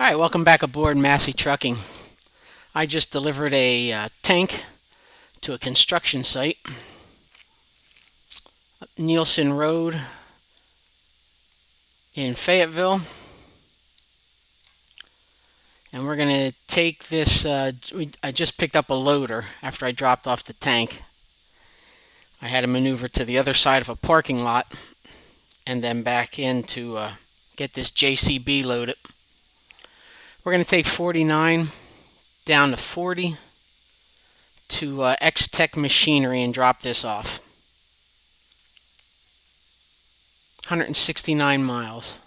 Alright, welcome back aboard Massey Trucking. I just delivered a tank to a construction site, Nielsen Road in Fayetteville. And we're going to take this, I just picked up a loader after I dropped off the tank. I had to maneuver to the other side of a parking lot and then back in to get this JCB loaded. We're going to take 49 down to 40 to X-Tech Machinery and drop this off. 169 miles.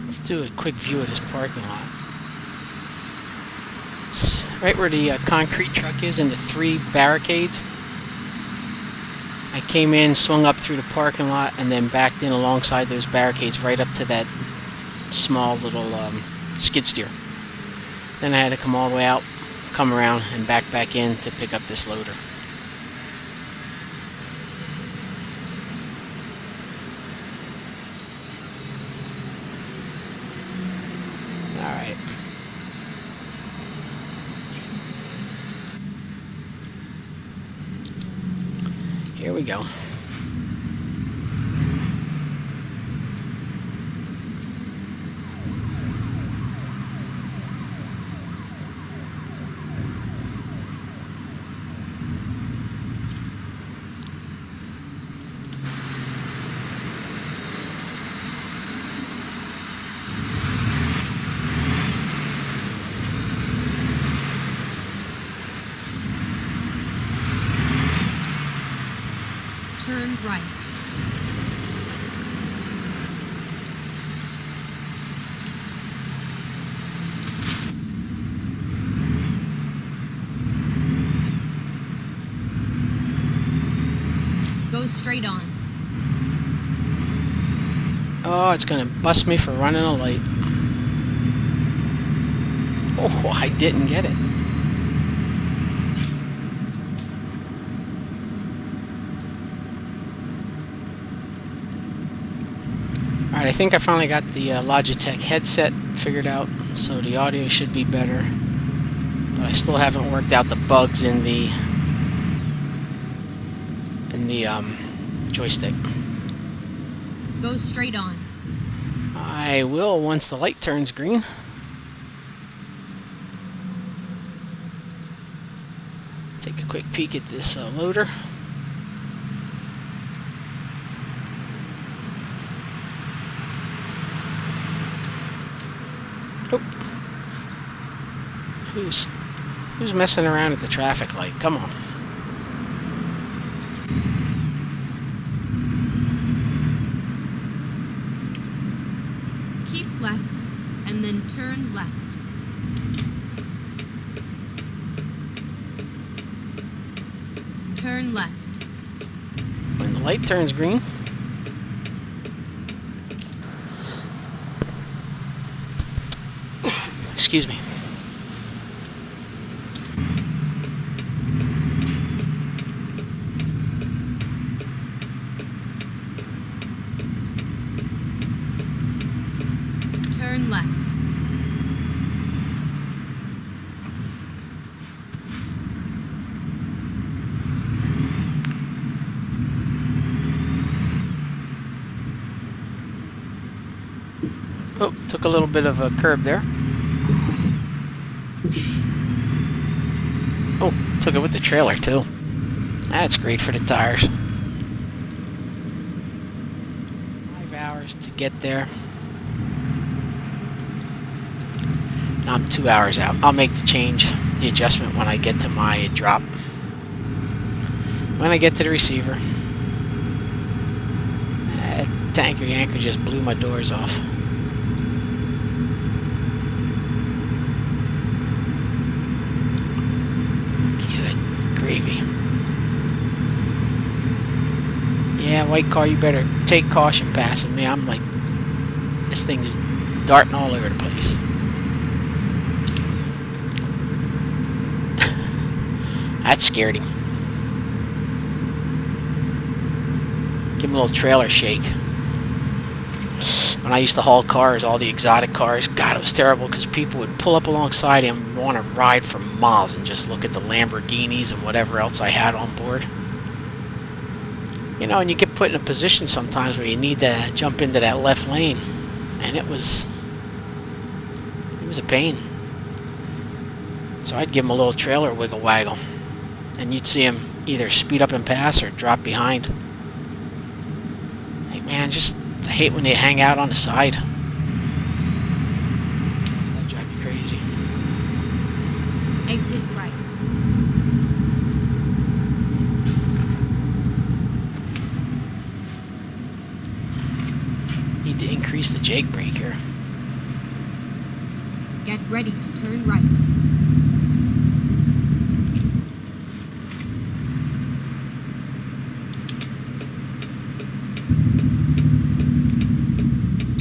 Let's do a quick view of this parking lot. It's right where the concrete truck is and the 3 barricades. I came in, swung up through the parking lot, and then backed in alongside those barricades right up to that small little skid steer. Then I had to come all the way out, come around, and back in to pick up this loader. Alright. Here we go. Turn right. Go straight on. Oh, it's gonna bust me for running a light. Oh, I didn't get it. Alright, I think I finally got the Logitech headset figured out, so the audio should be better. But I still haven't worked out the bugs in the joystick. Go straight on. I will once the light turns green. Take a quick peek at this loader. Oh. Who's messing around at the traffic light? Come on. Keep left and then turn left. Turn left. When the light turns green, excuse me. Turn left. Oh, took a little bit of a curb there. Oh, took it with the trailer too. That's great for the tires. 5 hours to get there. And I'm 2 hours out. I'll make the adjustment when I get to my drop. When I get to the receiver. That tanker yanker just blew my doors off. Gravy. Yeah, white car, you better take caution passing me. I'm like, this thing's darting all over the place. That scared him. Give him a little trailer shake. When I used to haul cars, all the exotic cars, God, it was terrible because people would pull up alongside him and want to ride for miles and just look at the Lamborghinis and whatever else I had on board. You know, and you get put in a position sometimes where you need to jump into that left lane, and it was a pain. So I'd give him a little trailer wiggle waggle, and you'd see him either speed up and pass or drop behind. Like, man, just I hate when they hang out on the side. That drive me crazy. Exit right. Need to increase the jake brake here. Get ready to turn right.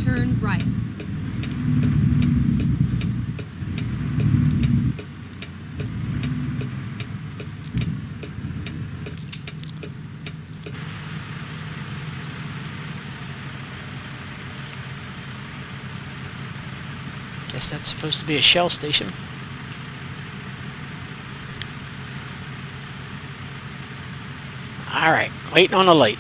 Turn right. Guess that's supposed to be a Shell station. Alright, waiting on the light.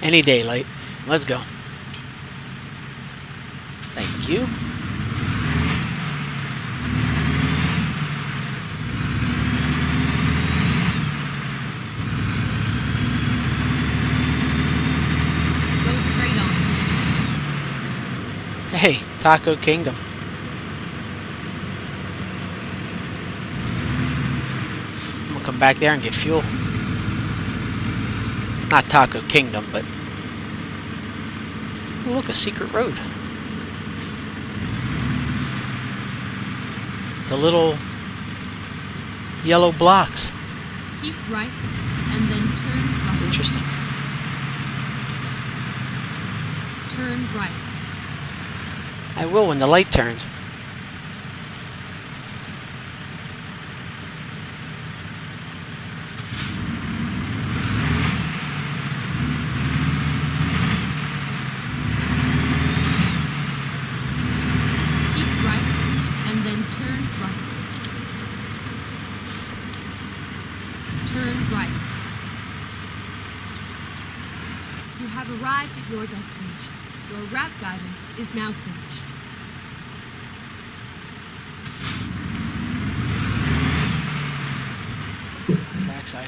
Any daylight. Let's go. Thank you. Go straight on. Hey, Taco Kingdom. I'm gonna come back there and get fuel. Not Taco Kingdom, but oh, look, a secret road. The little yellow blocks. Keep right and then turn right. Interesting. Turn right. I will when the light turns. Keep right and then turn right. Turn right. You have arrived at your destination. Your route guidance is now finished. Backside.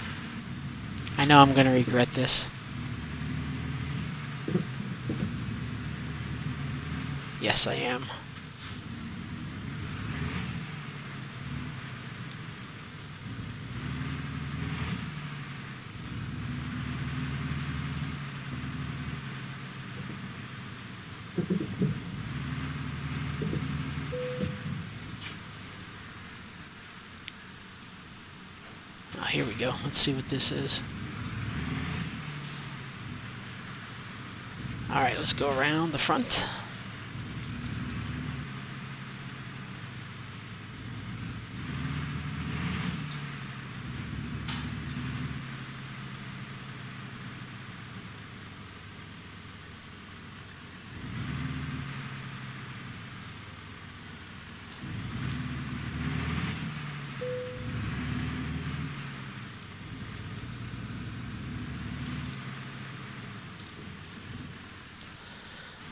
I know I'm gonna regret this. Yes, I am. Oh, here we go. Let's see what this is. Alright, let's go around the front.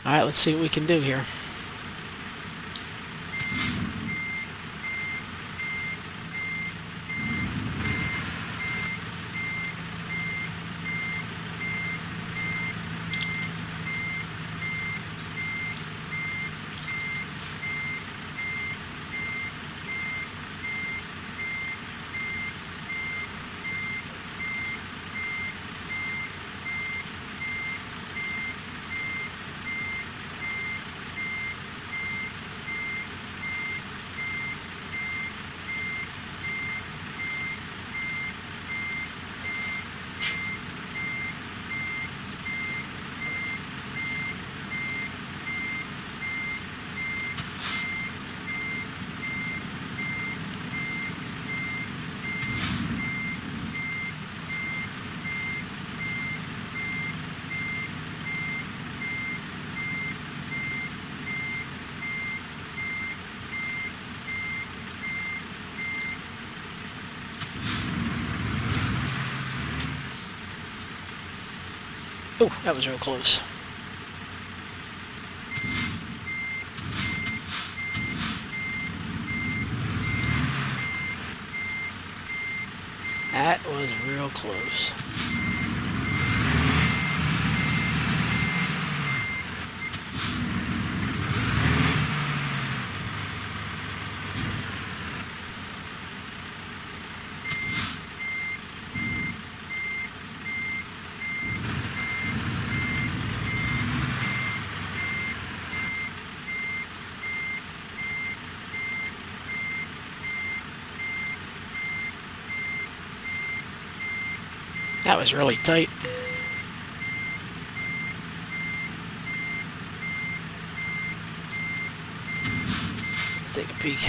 Alright, let's see what we can do here. Oh, that was real close. That was real close. That was really tight. Let's take a peek.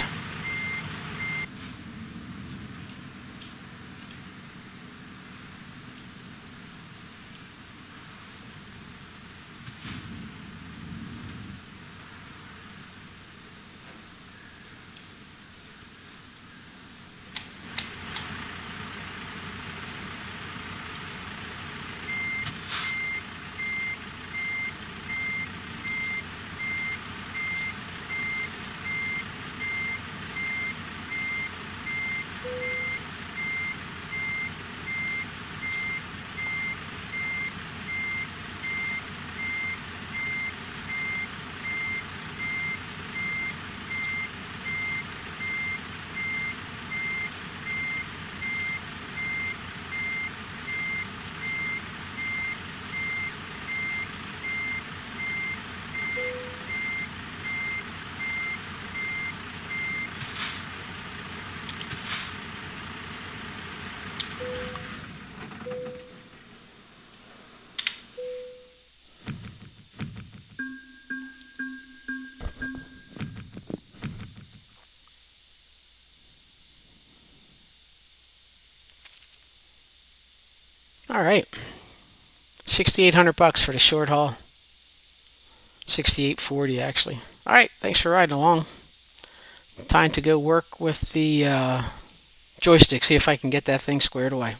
All right, 6,800 bucks for the short haul. 6,840 actually. All right, thanks for riding along. Time to go work with the joystick. See if I can get that thing squared away.